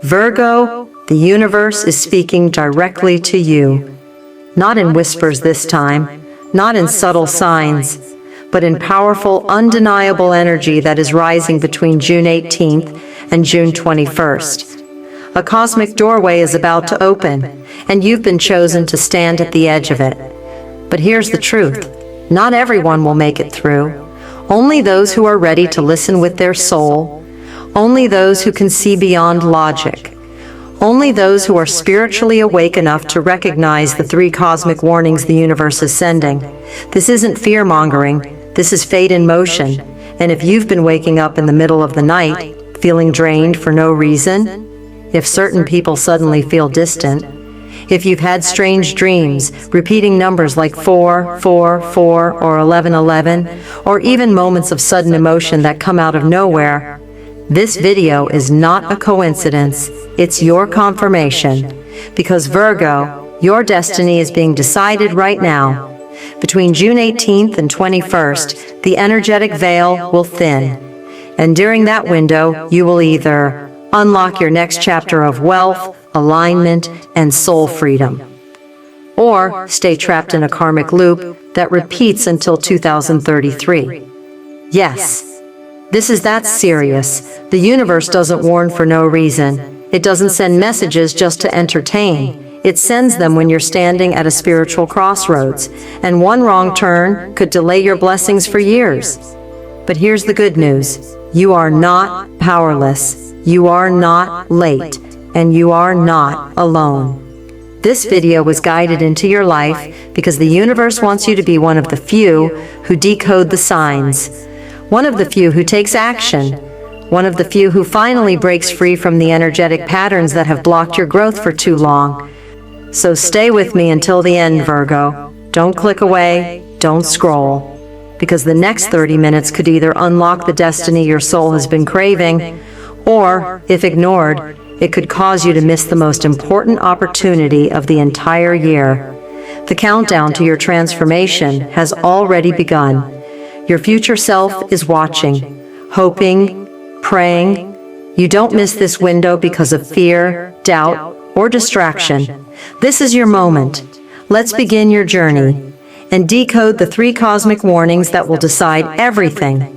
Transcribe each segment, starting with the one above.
Virgo, the universe is speaking directly to you. Not in whispers this time, not in subtle signs, but in powerful, undeniable energy that is rising between June 18th and June 21st. A cosmic doorway is about to open, and you've been chosen to stand at the edge of it. But here's the truth. Not everyone will make it through. Only those who are ready to listen with their soul. Only those who can see beyond logic. Only those who are spiritually awake enough to recognize the 3 cosmic warnings the universe is sending. This isn't fear-mongering. This is fate in motion. And if you've been waking up in the middle of the night, feeling drained for no reason, if certain people suddenly feel distant, if you've had strange dreams, repeating numbers like 4, 4, 4, or 11, 11, or even moments of sudden emotion that come out of nowhere, this video is not a coincidence. It's your confirmation. Because Virgo, your destiny is being decided right now. Between June 18th and 21st, the energetic veil will thin. And during that window, you will either unlock your next chapter of wealth, alignment, and soul freedom, or stay trapped in a karmic loop that repeats until 2033. Yes, this is that serious. The universe doesn't warn for no reason. It doesn't send messages just to entertain. It sends them when you're standing at a spiritual crossroads, and one wrong turn could delay your blessings for years. But here's the good news. You are not powerless. You are not late. And you are not alone. This video was guided into your life because the universe wants you to be one of the few who decode the signs, one of the few who takes action, one of the few who finally breaks free from the energetic patterns that have blocked your growth for too long. So stay with me until the end, Virgo. Don't click away, don't scroll, because the next 30 minutes could either unlock the destiny your soul has been craving, or, if ignored, it could cause you to miss the most important opportunity of the entire year. The countdown to your transformation has already begun. Your future self is watching, hoping, praying. You don't miss this window because of fear, doubt, or distraction. This is your moment. Let's begin your journey and decode the 3 cosmic warnings that will decide everything.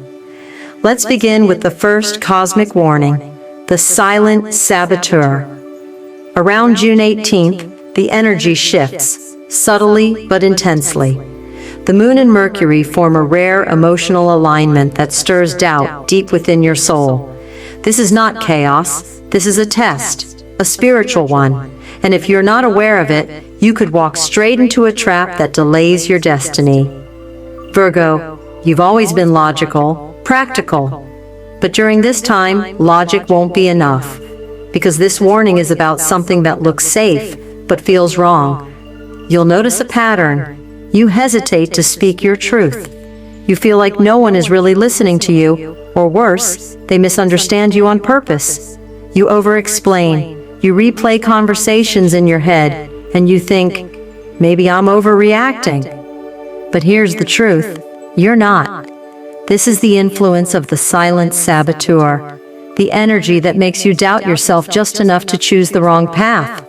Let's begin with the first cosmic warning. The Silent Saboteur. Around June 18th, the energy shifts, subtly but intensely. The Moon and Mercury form a rare emotional alignment that stirs doubt deep within your soul. This is not chaos, this is a test, a spiritual one. And if you're not aware of it, you could walk straight into a trap that delays your destiny. Virgo, you've always been logical, practical. But during this time, logic won't be enough, because this warning is about something that looks safe, but feels wrong. You'll notice a pattern. You hesitate to speak your truth. You feel like no one is really listening to you, or worse, they misunderstand you on purpose. You over-explain. You replay conversations in your head, and you think, maybe I'm overreacting. But here's the truth. You're not. This is the influence of the Silent Saboteur, the energy that makes you doubt yourself just enough to choose the wrong path.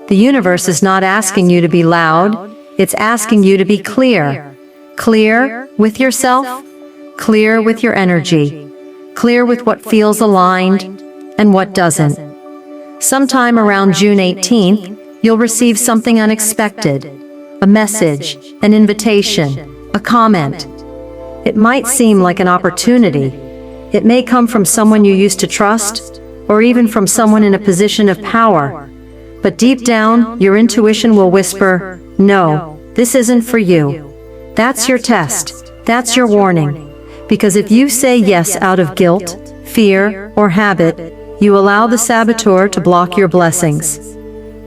The universe is not asking you to be loud, it's asking you to be clear. Clear with yourself, clear with your energy, clear with what feels aligned and what doesn't. Sometime around June 18th, you'll receive something unexpected, a message, an invitation, a comment. It might seem like an opportunity. It may come from someone you used to trust, or even from someone in a position of power. But deep down, your intuition will whisper, no, this isn't for you. That's your test. That's your warning. Because if you say yes out of guilt, fear, or habit, you allow the saboteur to block your blessings.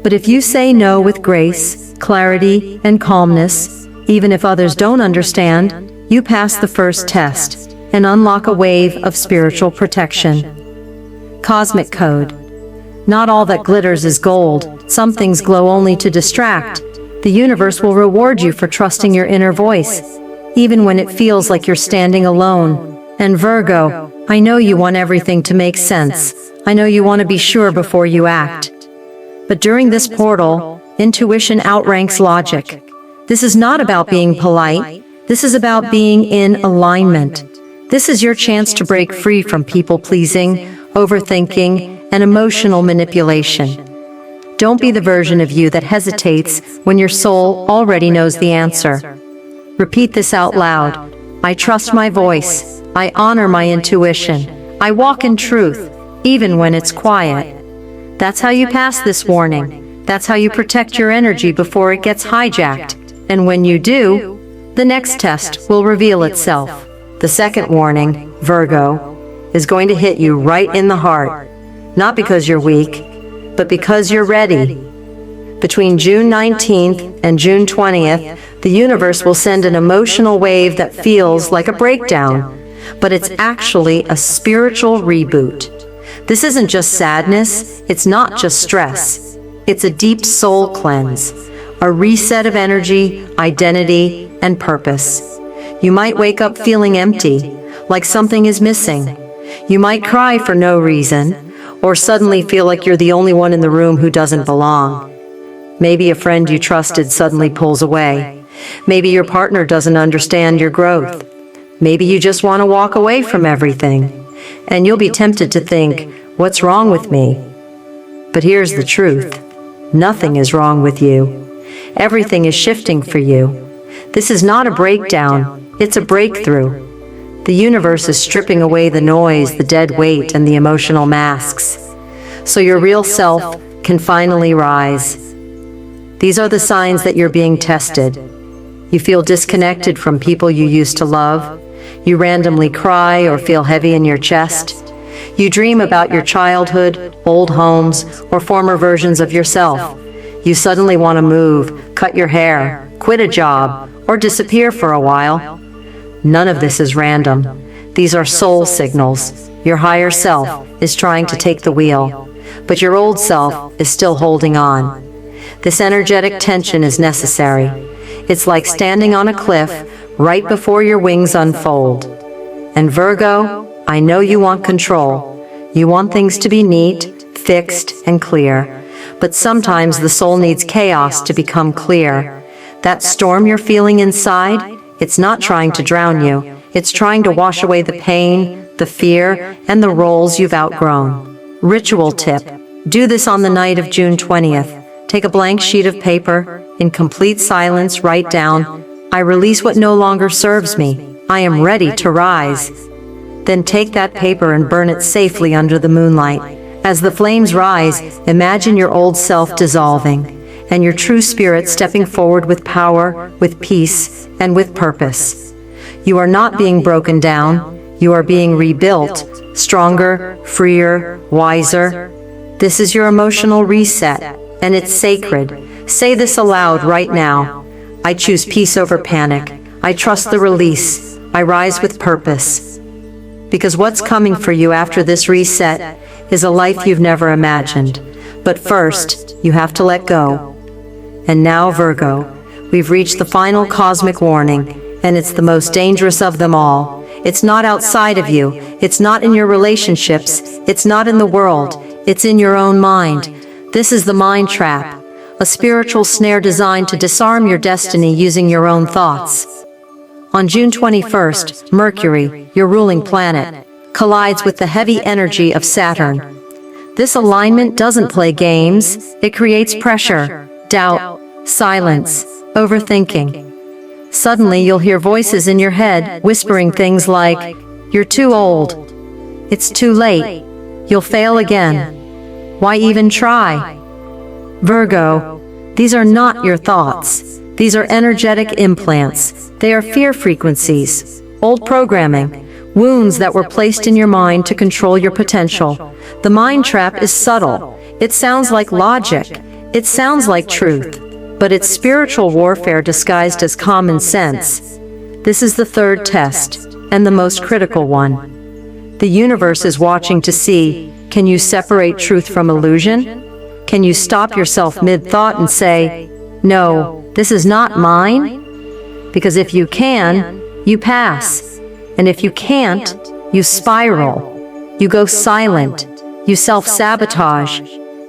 But if you say no with grace, clarity, and calmness, even if others don't understand, you pass the first test and unlock a wave of spiritual protection. Cosmic Code. Not all that glitters is gold. Some things glow only to distract. The universe will reward you for trusting your inner voice, even when it feels like you're standing alone. And Virgo, I know you want everything to make sense. I know you want to be sure before you act. But during this portal, intuition outranks logic. This is not about being polite. This is about being in alignment. This is your chance to break free from people-pleasing, overthinking, and emotional manipulation. Don't be the version of you that hesitates when your soul already knows the answer. Repeat this out loud. I trust my voice. I honor my intuition. I walk in truth, even when it's quiet. That's how you pass this warning. That's how you protect your energy before it gets hijacked. And when you do, the next test will reveal itself. The second warning, Virgo, is going to hit you right in the heart. Not because you're weak, but because you're ready. Between June 19th and June 20th, the universe will send an emotional wave that feels like a breakdown, but it's actually a spiritual reboot. This isn't just sadness, it's not just stress. It's a deep soul cleanse, a reset of energy, identity, and purpose. You might wake up feeling empty, like something is missing. You might cry for no reason, or suddenly feel like you're the only one in the room who doesn't belong. Maybe a friend you trusted suddenly pulls away. Maybe your partner doesn't understand your growth. Maybe you just want to walk away from everything. And you'll be tempted to think, what's wrong with me? But here's the truth. Nothing is wrong with you. Everything is shifting for you. This is not a breakdown, it's a breakthrough. The universe is stripping away the noise, the dead weight, and the emotional masks, so your real self can finally rise. These are the signs that you're being tested. You feel disconnected from people you used to love. You randomly cry or feel heavy in your chest. You dream about your childhood, old homes, or former versions of yourself. You suddenly want to move, cut your hair, quit a job, or disappear for a while. None of this is random. These are soul signals. Your higher self is trying to take the wheel, but your old self is still holding on. This energetic tension is necessary. It's like standing on a cliff right before your wings unfold. And Virgo, I know you want control. You want things to be neat, fixed, and clear. But sometimes the soul needs chaos to become clear. That storm you're feeling inside, it's not trying to drown you. It's trying to wash away the pain, the fear, and the roles you've outgrown. Ritual tip. Do this on the night of June 20th. Take a blank sheet of paper. In complete silence, write down, I release what no longer serves me. I am ready to rise. Then take that paper and burn it safely under the moonlight. As the flames rise, imagine your old self dissolving, and your true spirit stepping forward with power, with peace, and with purpose. You are not being broken down, you are being rebuilt, stronger, freer, wiser. This is your emotional reset, and it's sacred. Say this aloud right now. I choose peace over panic. I trust the release. I rise with purpose. Because what's coming for you after this reset is a life you've never imagined. But first, you have to let go. And now, Virgo, we've reached the final cosmic warning, and it's the most dangerous of them all. It's not outside of you. It's not in your relationships. It's not in the world. It's in your own mind. This is the mind trap, a spiritual snare designed to disarm your destiny using your own thoughts. On June 21st, Mercury, your ruling planet, collides with the heavy energy of Saturn. This alignment doesn't play games. It creates pressure, doubt, silence, overthinking. Suddenly you'll hear voices in your head whispering things like, you're too old. It's too late. You'll fail again. Why even try? Virgo, these are not your thoughts. These are energetic implants. They are fear frequencies, old programming, wounds that were placed in your mind to control your potential. The mind trap is subtle. It sounds like logic. It sounds like truth. But it's spiritual warfare disguised as common sense. This is the third test, and the most critical one. The universe is watching to see, can you separate truth from illusion? Can you stop yourself mid-thought and say, no, this is not mine? Because if you can, you pass. And if you can't, you spiral. You go silent. You self-sabotage.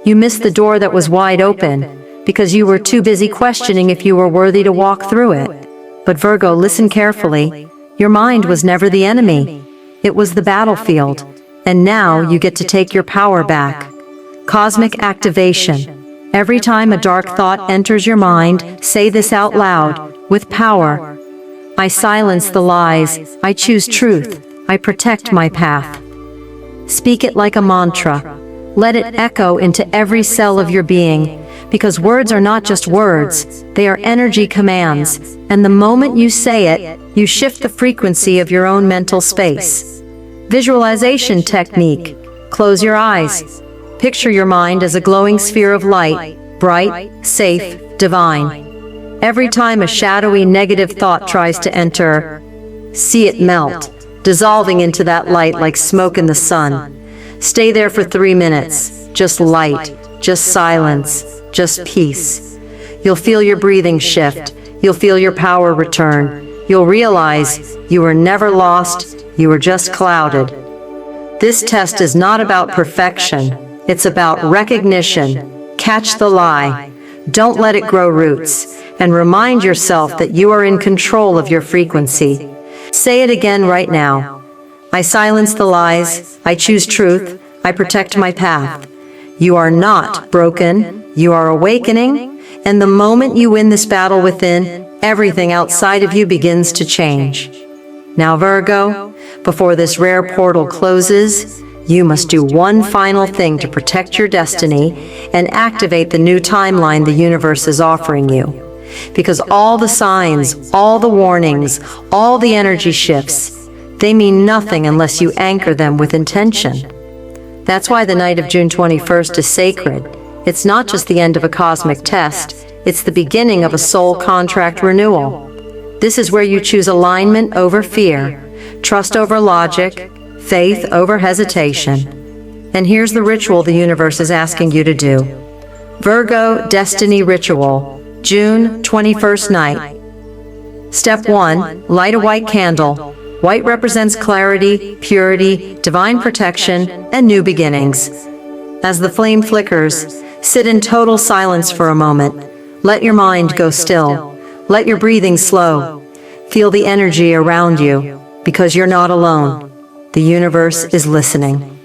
You missed the door that was wide open because you were too busy questioning if you were worthy to walk through it. But Virgo, listen carefully. Your mind was never the enemy. It was the battlefield. And now you get to take your power back. Cosmic activation. Every time a dark thought enters your mind, say this out loud, with power. I silence the lies. I choose truth. I protect my path. Speak it like a mantra. Let it echo into every cell of your being, because words are not just words, they are energy commands, and the moment you say it, you shift the frequency of your own mental space. Visualization technique. Close your eyes. Picture your mind as a glowing sphere of light, bright, safe, divine. Every time a shadowy negative thought tries to enter, see it melt, dissolving into that light like smoke in the sun. Stay there for 3 minutes. Just light, just silence, just peace. You'll feel your breathing shift. You'll feel your power return. You'll realize you were never lost, you were just clouded. This test is not about perfection. It's about recognition. Catch the lie. Don't let it grow roots. And remind yourself that you are in control of your frequency. Say it again right now. I silence the lies. I choose truth. I protect my path. You are not broken. You are awakening. And the moment you win this battle within, everything outside of you begins to change. Now, Virgo, before this rare portal closes, you must do one final thing to protect your destiny and activate the new timeline the universe is offering you. Because all the signs, all the warnings, all the energy shifts, they mean nothing unless you anchor them with intention. That's why the night of June 21st is sacred. It's not just the end of a cosmic test, it's the beginning of a soul contract renewal. This is where you choose alignment over fear, trust over logic, faith over hesitation. And here's the ritual the universe is asking you to do. Virgo Destiny Ritual, June 21st night. Step 1. Light a white candle. White represents clarity, purity, divine protection, and new beginnings. As the flame flickers, sit in total silence for a moment. Let your mind go still. Let your breathing slow. Feel the energy around you, because you're not alone. The universe is listening.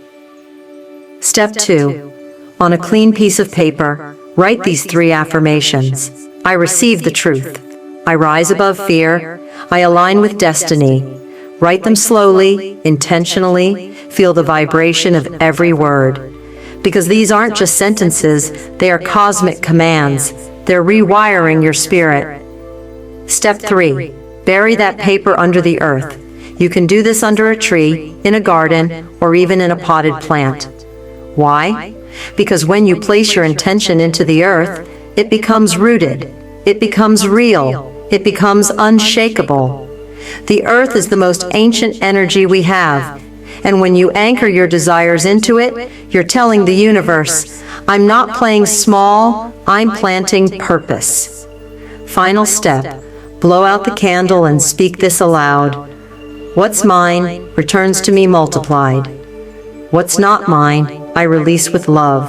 Step 2. On a clean piece of paper, write these 3 affirmations. I receive the truth. I rise above fear. I align with destiny. Write them slowly, intentionally. Feel the vibration of every word. Because these aren't just sentences, they are cosmic commands. They're rewiring your spirit. Step 3. Bury that paper under the earth. You can do this under a tree, in a garden, or even in a potted plant. Why? Because when you place your intention into the earth, it becomes rooted. It becomes real. It becomes unshakable. The earth is the most ancient energy we have. And when you anchor your desires into it, you're telling the universe, I'm not playing small, I'm planting purpose. Final step. Blow out the candle and speak this aloud. What's mine returns to me multiplied. What's not mine, I release with love.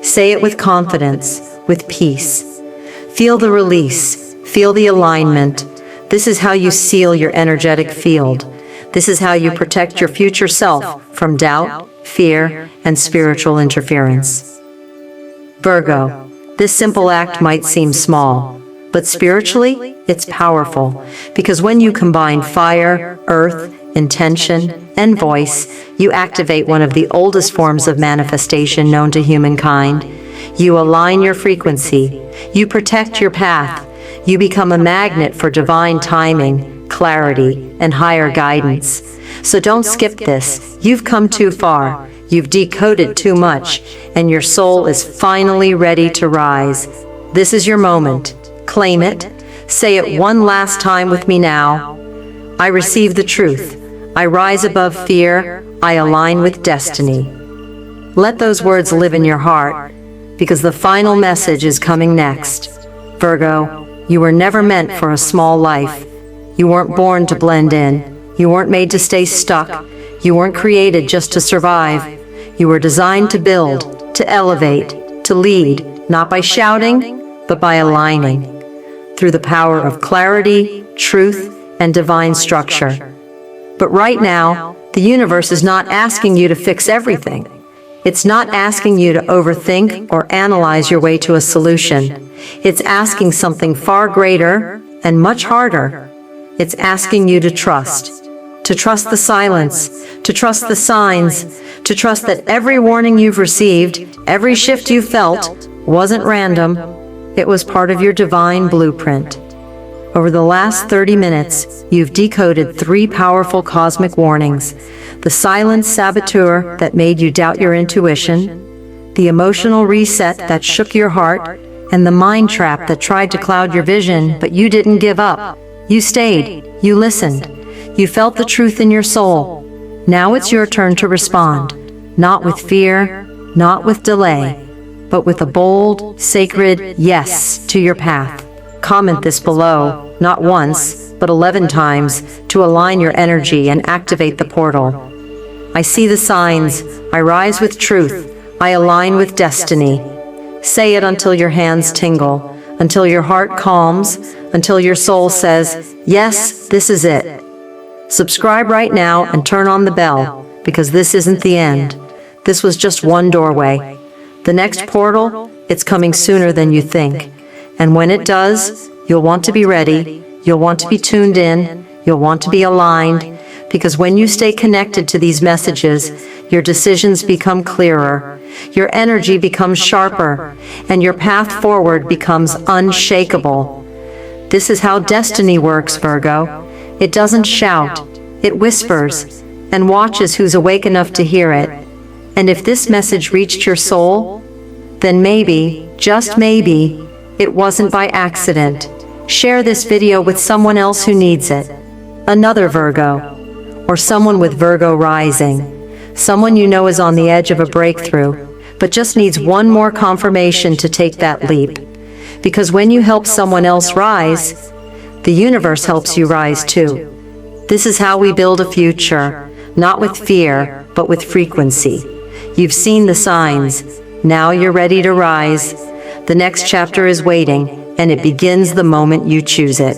Say it with confidence, with peace. Feel the release, feel the alignment. This is how you seal your energetic field. This is how you protect your future self from doubt, fear, and spiritual interference. Virgo, this simple act might seem small, but spiritually, it's powerful, because when you combine fire, earth, intention, and voice, you activate one of the oldest forms of manifestation known to humankind. You align your frequency. You protect your path. You become a magnet for divine timing, clarity, and higher guidance. So don't skip this. You've come too far. You've decoded too much, and your soul is finally ready to rise. This is your moment. Claim it. Say it one last time with me now. I receive the truth. I rise above fear. I align with destiny. Let those words live in your heart, because the final message is coming next. Virgo, you were never meant for a small life. You weren't born to blend in. You weren't made to stay stuck. You weren't created just to survive. You were designed to build, to elevate, to lead, not by shouting, but by aligning, through the power of clarity, truth, and divine structure. But right now, the universe is not asking you to fix everything. It's not asking you to overthink or analyze your way to a solution. It's asking something far greater and much harder. It's asking you to trust the silence, to trust the signs, to trust that every warning you've received, every shift you felt, wasn't random. It was part of your divine blueprint. Over the last 30 minutes, you've decoded 3 powerful cosmic warnings: the silent saboteur that made you doubt your intuition, the emotional reset that shook your heart, and the mind trap that tried to cloud your vision, but you didn't give up. You stayed, you listened, you felt the truth in your soul. Now it's your turn to respond, not with fear, not with delay, but with a bold, sacred yes to your path. Comment this below, not once, but 11 times, to align your energy and activate the portal. I see the signs, I rise with truth, I align with destiny. Say it until your hands tingle, until your heart calms, until your soul says, yes, this is it. Subscribe right now and turn on the bell, because this isn't the end. This was just one doorway. The next portal, it's coming sooner than you think. And when it does, you'll want to be ready, you'll want to be tuned in, you'll want to be aligned, because when you stay connected to these messages, your decisions become clearer, your energy becomes sharper, and your path forward becomes unshakable. This is how destiny works, Virgo. It doesn't shout, it whispers, and watches who's awake enough to hear it. And if this message reached your soul, then maybe, just maybe, it wasn't by accident. Share this video with someone else who needs it. Another Virgo, or someone with Virgo rising. Someone you know is on the edge of a breakthrough, but just needs one more confirmation to take that leap. Because when you help someone else rise, the universe helps you rise too. This is how we build a future, not with fear, but with frequency. You've seen the signs. Now you're ready to rise. The next chapter is waiting, and it begins the moment you choose it.